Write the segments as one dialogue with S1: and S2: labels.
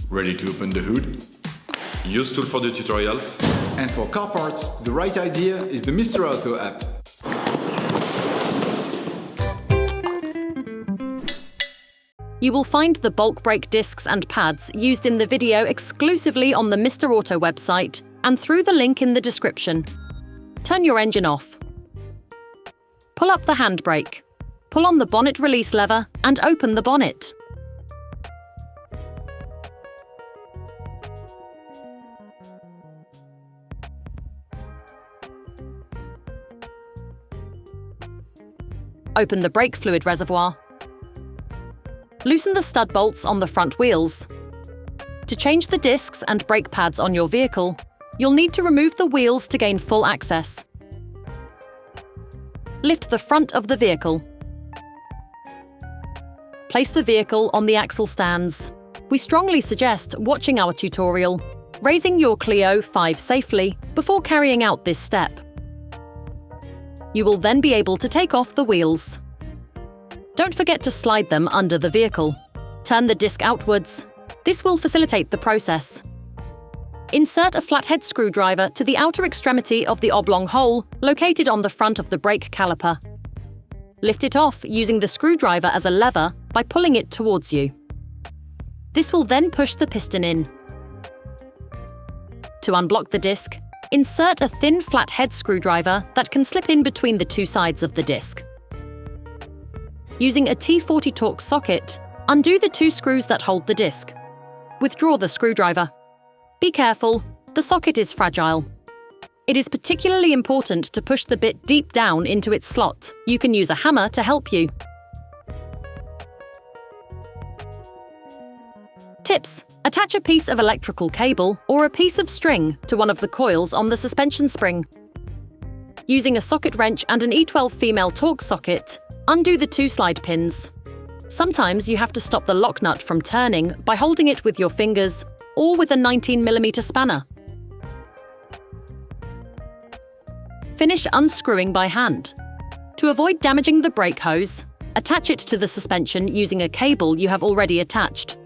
S1: Ready to open the hood? Usetool for the tutorials.
S2: And for car parts, the right idea is the Mr. Auto app.
S3: You will find the bulk brake discs and pads used in the video exclusively on the Mr. Auto website and through the link in the description. Turn your engine off. Pull up the handbrake. Pull on the bonnet release lever and open the bonnet. Open the brake fluid reservoir. Loosen the stud bolts on the front wheels. To change the discs and brake pads on your vehicle, you'll need to remove the wheels to gain full access. Lift the front of the vehicle. Place the vehicle on the axle stands. We strongly suggest watching our tutorial, raising your Clio 5 safely before carrying out this step. You will then be able to take off the wheels. Don't forget to slide them under the vehicle. Turn the disc outwards. This will facilitate the process. Insert a flathead screwdriver to the outer extremity of the oblong hole located on the front of the brake caliper. Lift it off using the screwdriver as a lever by pulling it towards you. This will then push the piston in. To unblock the disc, insert a thin flathead screwdriver that can slip in between the two sides of the disc. Using a T40 Torx socket, undo the two screws that hold the disc. Withdraw the screwdriver. Be careful, the socket is fragile. It is particularly important to push the bit deep down into its slot. You can use a hammer to help you. Tips: attach a piece of electrical cable or a piece of string to one of the coils on the suspension spring. Using a socket wrench and an E12 female Torx socket, undo the two slide pins. Sometimes you have to stop the lock nut from turning by holding it with your fingers or with a 19mm spanner. Finish unscrewing by hand. To avoid damaging the brake hose, attach it to the suspension using a cable you have already attached.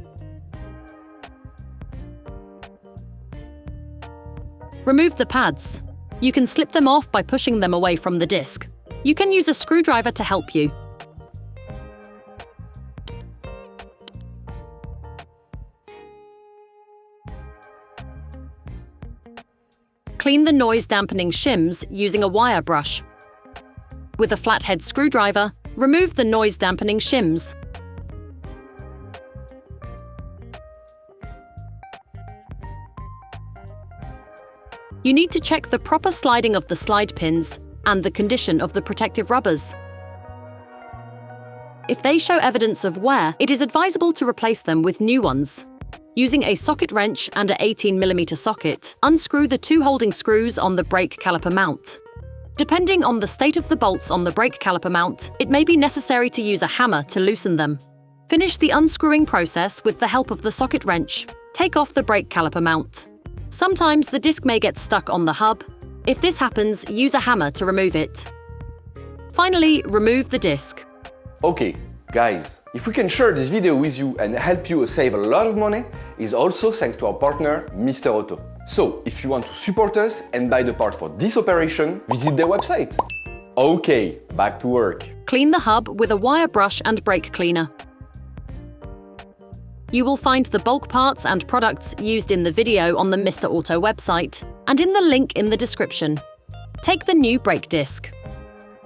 S3: Remove the pads. You can slip them off by pushing them away from the disc. You can use a screwdriver to help you. Clean the noise-dampening shims using a wire brush. With a flathead screwdriver, remove the noise-dampening shims. You need to check the proper sliding of the slide pins and the condition of the protective rubbers. If they show evidence of wear, it is advisable to replace them with new ones. Using a socket wrench and an 18mm socket, unscrew the two holding screws on the brake caliper mount. Depending on the state of the bolts on the brake caliper mount, it may be necessary to use a hammer to loosen them. Finish the unscrewing process with the help of the socket wrench. Take off the brake caliper mount. Sometimes the disc may get stuck on the hub. If this happens, use a hammer to remove it. Finally, remove the disc.
S4: Okay, guys, if we can share this video with you and help you save a lot of money, is also thanks to our partner, Mr. Auto. So, if you want to support us and buy the part for this operation, visit their website. Okay, back to work.
S3: Clean the hub with a wire brush and brake cleaner. You will find the bulk parts and products used in the video on the Mr. Auto website and in the link in the description. Take the new brake disc.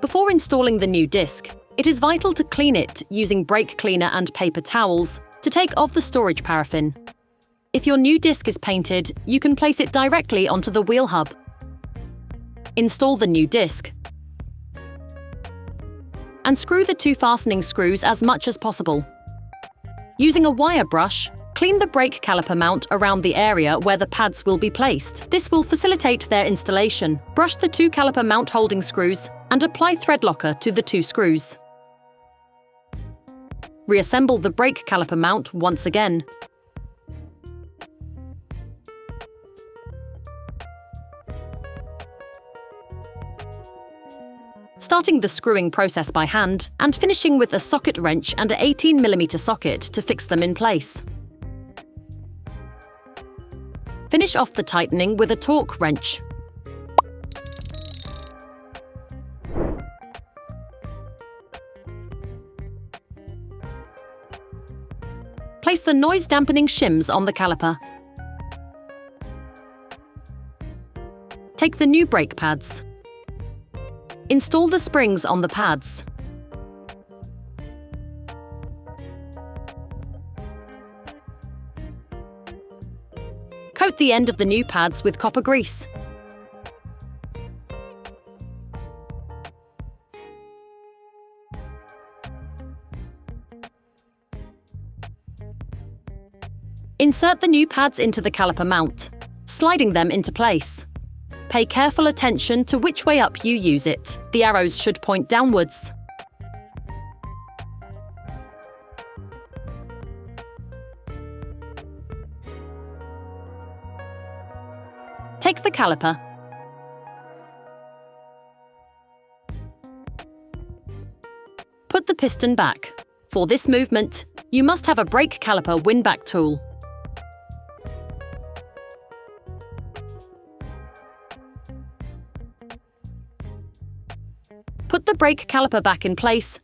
S3: Before installing the new disc, it is vital to clean it using brake cleaner and paper towels to take off the storage paraffin. If your new disc is painted, you can place it directly onto the wheel hub. Install the new disc and screw the two fastening screws as much as possible. Using a wire brush, clean the brake caliper mount around the area where the pads will be placed. This will facilitate their installation. Brush the two caliper mount holding screws and apply Threadlocker to the two screws. Reassemble the brake caliper mount once again. Starting the screwing process by hand and finishing with a socket wrench and an 18mm socket to fix them in place. Finish off the tightening with a torque wrench. Place the noise-dampening shims on the caliper. Take the new brake pads. Install the springs on the pads. Coat the end of the new pads with copper grease. Insert the new pads into the caliper mount, sliding them into place. Pay careful attention to which way up you use it. The arrows should point downwards. Take the caliper. Put the piston back. For this movement, you must have a brake caliper windback tool. Put the brake caliper back in place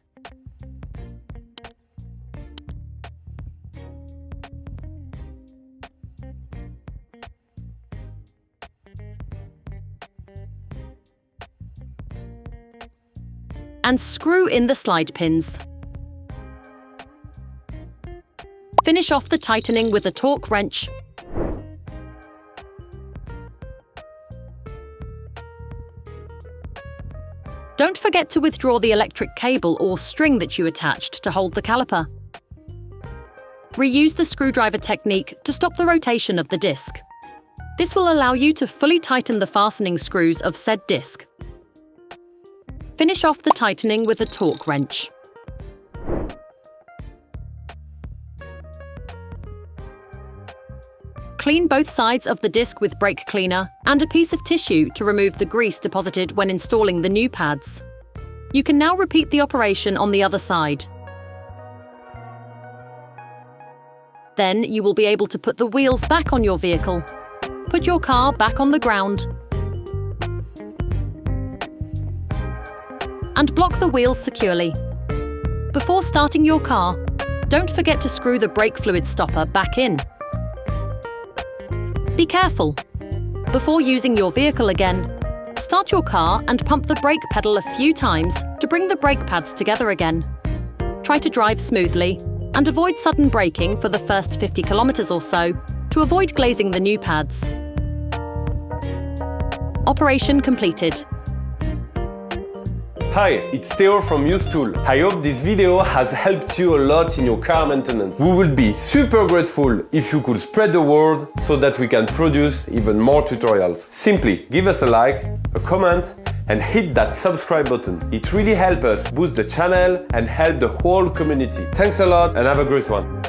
S3: and screw in the slide pins. Finish off the tightening with a torque wrench. Don't forget to withdraw the electric cable or string that you attached to hold the caliper. Reuse the screwdriver technique to stop the rotation of the disc. This will allow you to fully tighten the fastening screws of said disc. Finish off the tightening with a torque wrench. Clean both sides of the disc with brake cleaner and a piece of tissue to remove the grease deposited when installing the new pads. You can now repeat the operation on the other side. Then you will be able to put the wheels back on your vehicle. Put your car back on the ground and block the wheels securely. Before starting your car, don't forget to screw the brake fluid stopper back in. Be careful. Before using your vehicle again, start your car and pump the brake pedal a few times to bring the brake pads together again. Try to drive smoothly and avoid sudden braking for the first 50 kilometers or so to avoid glazing the new pads. Operation completed.
S5: Hi, it's Theo from Usetool. I hope this video has helped you a lot in your car maintenance. We will be super grateful if you could spread the word so that we can produce even more tutorials. Simply give us a like, a comment, and hit that subscribe button. It really helps us boost the channel and help the whole community. Thanks a lot and have a great one.